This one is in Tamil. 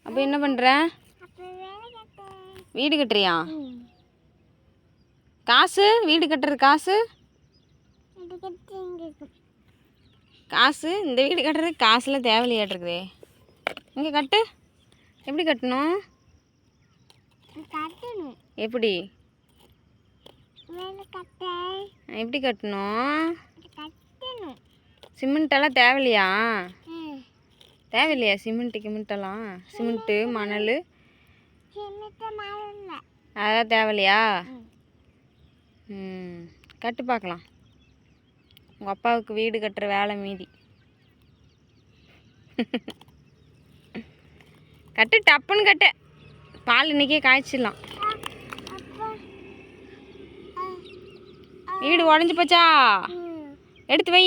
அப்போ என்ன பண்ணுற? வீடு கட்டுறியா? காசு வீடு கட்டுறது காசு காசு இந்த வீடு கட்டுறது காசுலாம் தேவையில்லையாட்டிருக்குதே. இங்கே கட்டு. எப்படி கட்டணும்? எப்படி எப்படி கட்டணும்? சிமெண்ட்டெல்லாம் தேவையில்லையா? தேவையில்லையா சிமெண்ட்டெல்லாம்? சிமெண்ட்டு மணல் அதெல்லாம் தேவையில்லையா? கட்டு பார்க்கலாம். உங்கள் அப்பாவுக்கு வீடு கட்டுற வேலை மீதி. கட்டு, டப்புன்னு கட்டு. பால் இன்றைக்கே காய்ச்சிடலாம். வீடு உடஞ்சி போச்சா? எடுத்து வை.